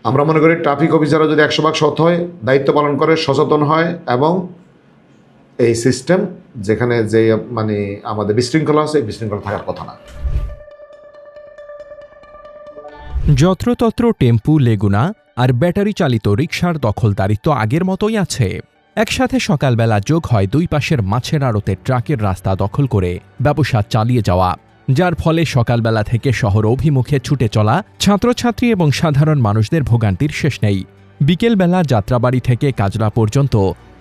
আমরা মনে করি ট্রাফিক অফিসাররা যদি 100 ভাগ সৎ হয়, দায়িত্ব পালন করে, সচেতন হয় এবং এই সিস্টেম যেখানে যে মানে আমাদের বিশৃঙ্খলা আছে, বিশৃঙ্খলা থাকার কথা না। যত্রতত্র টেম্পু, লেগুনা আর ব্যাটারি চালিত রিকশার দখলদারিত্ব আগের মতোই আছে। একসাথে সকালবেলা যোগ হয় দুই পাশের মাছের আড়তে ট্রাকের রাস্তা দখল করে ব্যবসা চালিয়ে যাওয়া, যার ফলে সকালবেলা থেকে শহর অভিমুখে ছুটে চলা ছাত্রছাত্রী এবং সাধারণ মানুষদের ভোগান্তির শেষ নেই। বিকেলবেলা যাত্রাবাড়ি থেকে কাজলা পর্যন্ত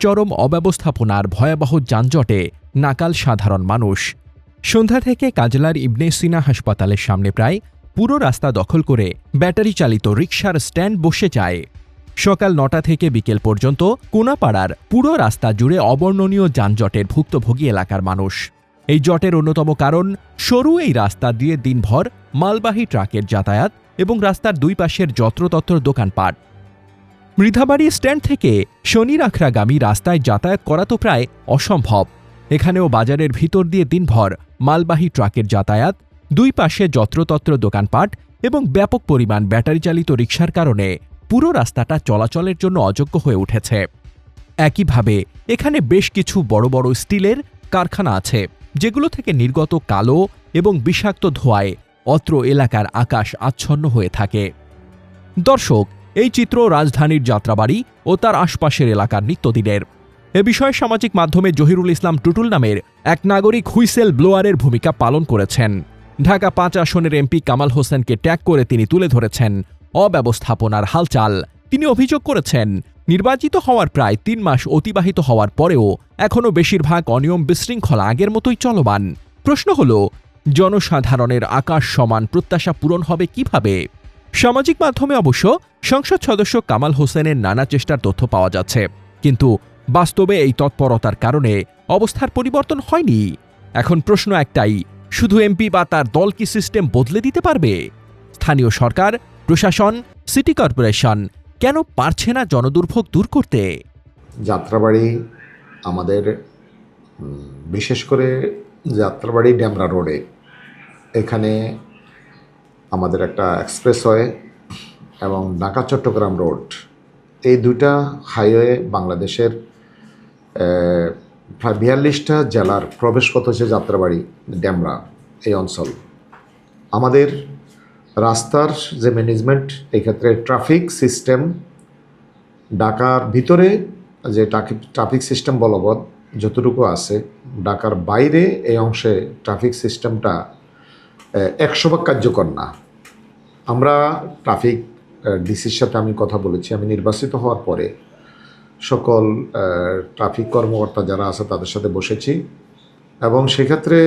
চরম অব্যবস্থাপনার ভয়াবহ যানজটে নাকাল সাধারণ মানুষ। সন্ধ্যা থেকে কাজলার ইবনে সিনা হাসপাতালের সামনে প্রায় পুরো রাস্তা দখল করে ব্যাটারি চালিত রিকশার স্ট্যান্ড বসে যায়। সকাল 9টা থেকে বিকেল পর্যন্ত কোনাপাড়ার পুরো রাস্তা জুড়ে অবর্ণনীয় যানজটের ভুক্তভোগী এলাকার মানুষ। এই জটের অন্যতম কারণ সরু এই রাস্তা দিয়ে দিনভর মালবাহী ট্রাকের যাতায়াত এবং রাস্তার দুই পাশের যত্রতত্র দোকানপাট। মৃধাবাড়ি স্ট্যান্ড থেকে শনিরাখড়াগামী রাস্তায় যাতায়াত করা তো প্রায় অসম্ভব। এখানেও বাজারের ভিতর দিয়ে দিনভর মালবাহী ট্রাকের যাতায়াত, দুই পাশে যত্রতত্র দোকানপাট এবং ব্যাপক পরিমাণ ব্যাটারি চালিত রিকশার কারণে পুরো রাস্তাটা চলাচলের জন্য অযোগ্য হয়ে উঠেছে। একইভাবে এখানে বেশ কিছু বড় বড় স্টিলের কারখানা আছে, যেগুলো থেকে নির্গত কালো এবং বিষাক্ত ধোঁয়ায় অত্র এলাকার আকাশ আচ্ছন্ন হয়ে থাকে। দর্শক, এই চিত্র রাজধানীর যাত্রাবাড়ি ও তার আশপাশের এলাকার নিত্যদিনের। এ বিষয়ে সামাজিক মাধ্যমে জহিরুল ইসলাম টুটুল নামের এক নাগরিক হুইসেল ব্লোয়ারের ভূমিকা পালন করেছেন। ঢাকা 5 আসনের এমপি কামাল হোসেনকে ট্যাগ করে তিনি তুলে ধরেছেন অব্যবস্থাপনার হালচাল। তিনি অভিযোগ করেছেন, নির্বাচিত হওয়ার প্রায় 3 মাস অতিবাহিত হওয়ার পরেও এখনও বেশিরভাগ অনিয়ম বিশৃঙ্খলা আগের মতোই চলমান। প্রশ্ন হল, জনসাধারণের আকাশ সমান প্রত্যাশা পূরণ হবে কিভাবে? সামাজিক মাধ্যমে অবশ্য সংসদ সদস্য কামাল হোসেনের নানা চেষ্টার তথ্য পাওয়া যাচ্ছে, কিন্তু বাস্তবে এই তৎপরতার কারণে অবস্থার পরিবর্তন হয়নি। এখন প্রশ্ন একটাই, শুধু এমপি বা তার দল কি সিস্টেম বদলে দিতে পারবে? স্থানীয় সরকার, প্রশাসন, সিটি কর্পোরেশন কেন পারছে না জনদুর্ভোগ দূর করতে? যাত্রাবাড়ি আমাদের বিশেষ করে যাত্রাবাড়ি ডেমরা রোডে এখানে আমাদের একটা এক্সপ্রেসওয়ে এবং ঢাকা চট্টগ্রাম রোড, এই দুইটা হাইওয়ে বাংলাদেশের প্রায় 42টা জেলার প্রবেশপথ হচ্ছে যাত্রাবাড়ি ডেমরা এই অঞ্চল। আমাদের রাস্তার যে ম্যানেজমেন্ট, এক্ষেত্রে ট্রাফিক সিস্টেম ঢাকার ভিতরে যে ট্রাফিক সিস্টেম বলবৎ যতটুকু আছে, ঢাকার বাইরে এই অংশে ট্রাফিক সিস্টেমটা 100 ভাগ কার্যকর না। আমরা ট্রাফিক ডিসির সাথে আমি কথা বলেছি, আমি নির্বাচিত হওয়ার পরে সকল ট্রাফিক কর্মকর্তা যারা আছে তাদের সাথে বসেছি এবং সেক্ষেত্রে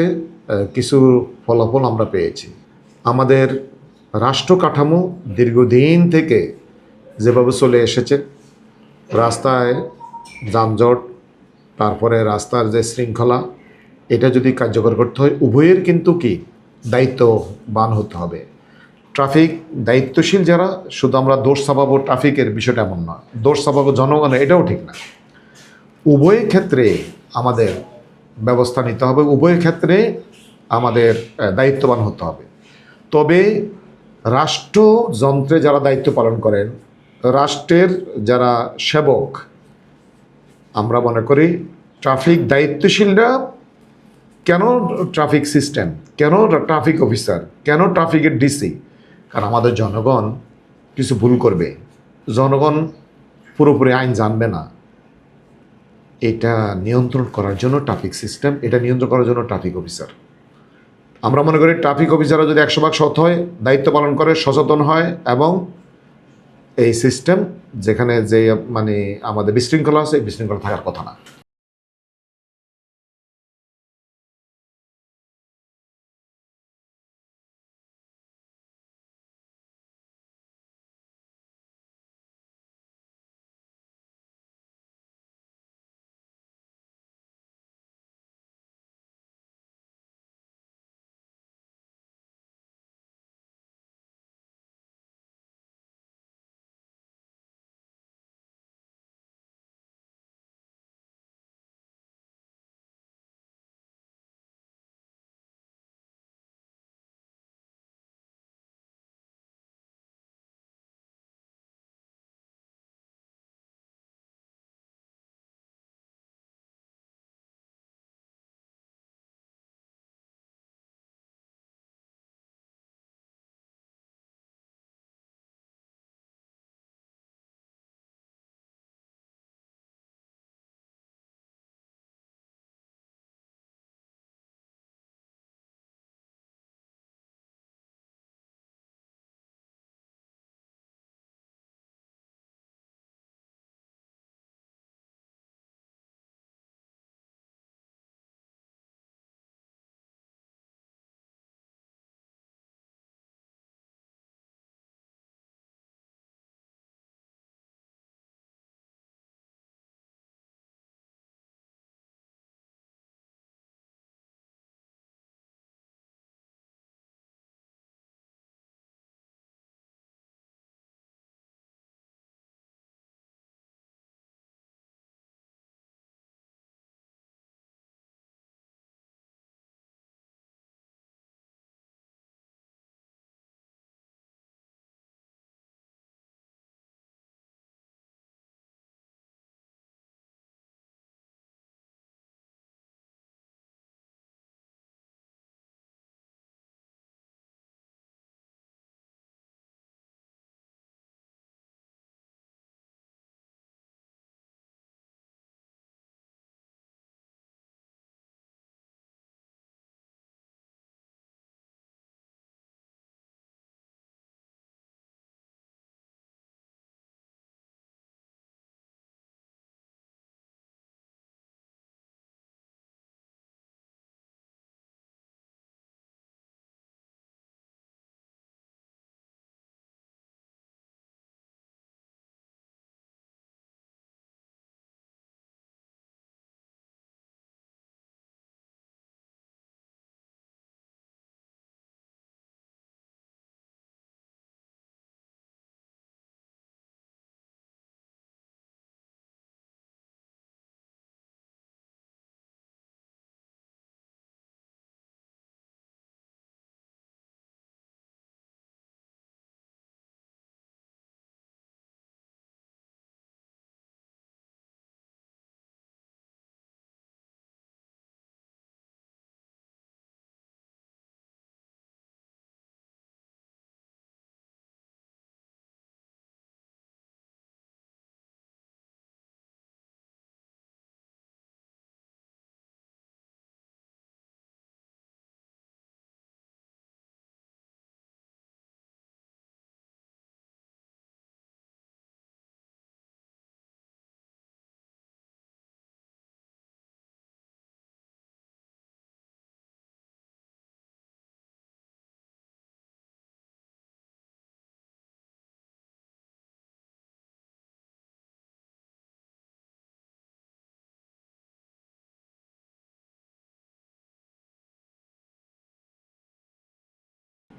কিছু ফলাফল আমরা পেয়েছি। আমাদের রাষ্ট্র কাঠামো দীর্ঘদিন থেকে যেভাবে চলে এসেছে, রাস্তায় যানজট, তারপরে রাস্তার যে শৃঙ্খলা, এটা যদি কার্যকর করতে হয় উভয়ের কিন্তু কি দায়িত্ববান হতে হবে। ট্রাফিক দায়িত্বশীল যারা, শুধু আমরা দোষ চাপাবো ট্রাফিকের, বিষয়টা এমন নয়, দোষ চাপাবো জনগণের, এটাও ঠিক না। উভয় ক্ষেত্রে আমাদের ব্যবস্থা নিতে হবে, উভয় ক্ষেত্রে আমাদের দায়িত্ববান হতে হবে। তবে রাষ্ট্রযন্ত্রে যারা দায়িত্ব পালন করেন, রাষ্ট্রের যারা সেবক, আমরা মনে করি ট্রাফিক দায়িত্বশীলরা, কেন ট্রাফিক সিস্টেম, কেন ট্রাফিক অফিসার, কেন ট্রাফিকের ডিসি, কারণ আমাদের জনগণ কিছু ভুল করবে, জনগণ পুরোপুরি আইন জানবে না, এটা নিয়ন্ত্রণ করার জন্য ট্রাফিক সিস্টেম, এটা নিয়ন্ত্রণ করার জন্য ট্রাফিক অফিসার। আমরা মনে করি ট্রাফিক অফিসাররা যদি 100 ভাগ সৎ হয়, দায়িত্ব পালন করে, সচেতন হয় এবং এই সিস্টেম যেখানে যে মানে আমাদের বিশৃঙ্খলা আছে, বিশৃঙ্খলা থাকার কথা না।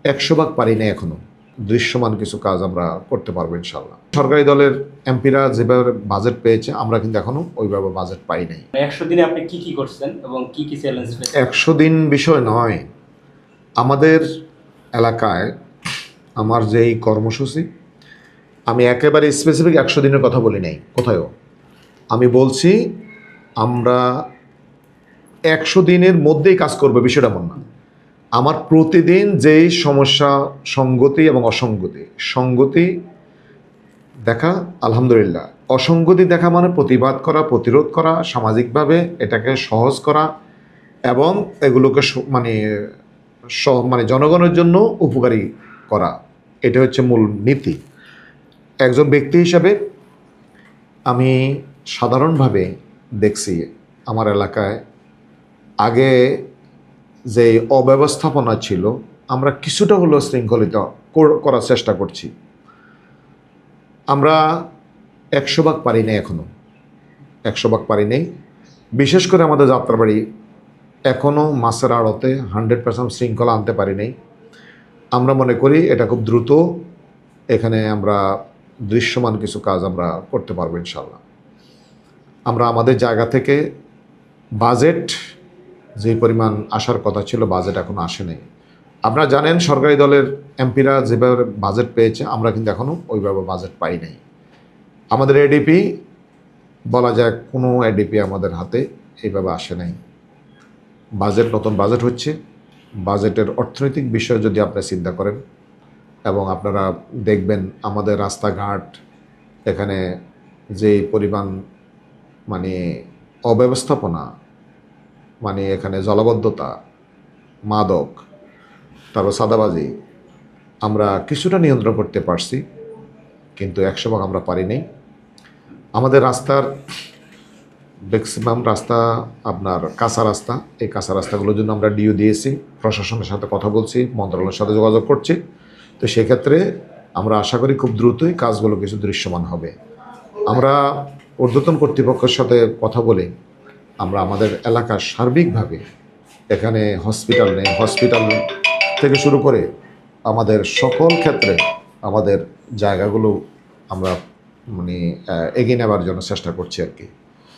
100 ভাগ পারি না এখনো। দৃশ্যমান কিছু কাজ আমরা করতে পারবো ইনশাল্লাহ। সরকারি দলের এমপিরা যেভাবে বাজেট পেয়েছে, আমরা কিন্তু এখনো ওইভাবে বাজেট পাই নাই। 100 দিনে আপনি কি কি করছেন এবং কি কি চ্যালেঞ্জ ফেস? 100 দিন বিষয় নয়, আমাদের এলাকায় আমার যেই কর্মসূচি, আমি একেবারে স্পেসিফিক 100 দিনের কথা বলি নাই কোথায়ও। আমি বলছি আমরা 100 দিনের মধ্যেই কাজ করবো, বিষয়টা এমন না। আমার প্রতিদিন যেই সমস্যা, সঙ্গতি এবং অসঙ্গতি, সঙ্গতি দেখা আলহামদুলিল্লাহ, অসঙ্গতি দেখা মানে প্রতিবাদ করা, প্রতিরোধ করা, সামাজিকভাবে এটাকে সহজ করা এবং এগুলোকে মানে জনগণের জন্য উপকারী করা, এটা হচ্ছে মূল নীতি। একজন ব্যক্তি হিসাবে আমি সাধারণভাবে দেখছি আমার এলাকায় আগে যে অব্যবস্থাপনা ছিল, আমরা কিছুটা হলেও শৃঙ্খলিত করার চেষ্টা করছি। আমরা 100 ভাগ পারি নাই এখনো, 100 ভাগ পারি নাই। বিশেষ করে আমাদের যাত্রাবাড়ি এখনও মাছের আড়তে 100% শৃঙ্খলা আনতে পারি নাই। আমরা মনে করি এটা খুব দ্রুত এখানে আমরা দৃশ্যমান কিছু কাজ আমরা করতে পারবো ইনশাল্লাহ। আমরা আমাদের জায়গা থেকে বাজেট যে পরিমাণ আসার কথা ছিল, বাজেট এখনও আসে নাই। আপনারা জানেন সরকারি দলের এমপিরা যেভাবে বাজেট পেয়েছে, আমরা কিন্তু এখনও ওইভাবে বাজেট পাই নাই। আমাদের এডিপি বলা যায় কোনো এডিপি আমাদের হাতে এইভাবে আসে নাই। বাজেট, নতুন বাজেট হচ্ছে, বাজেটের অর্থনৈতিক বিষয় যদি আপনি চিন্তা করেন এবং আপনারা দেখবেন আমাদের রাস্তাঘাট এখানে যে পরিমাণ মানে অব্যবস্থাপনা, মানে এখানে জলাবদ্ধতা, মাদক, তারপর সাদাবাজি, আমরা কিছুটা নিয়ন্ত্রণ করতে পারছি, কিন্তু 100 ভাগ আমরা পারি নাই। আমাদের রাস্তার ম্যাক্সিমাম রাস্তা আপনার কাঁচা রাস্তা, এই কাঁচা রাস্তাগুলোর জন্য আমরা ডিও দিয়েছি, প্রশাসনের সাথে কথা বলছি, মন্ত্রণালয়ের সাথে যোগাযোগ করছি। তো সেক্ষেত্রে আমরা আশা করি খুব দ্রুতই কাজগুলো কিছু দৃশ্যমান হবে। আমরা ঊর্ধ্বতন কর্তৃপক্ষের সাথে কথা বলে আমরা আমাদের এলাকার সার্বিকভাবে এখানে হসপিটাল নেই, হসপিটাল থেকে শুরু করে আমাদের সকল ক্ষেত্রে আমাদের জায়গাগুলো আমরা মানে এগিয়ে নেওয়ার জন্য চেষ্টা করছি আর কি।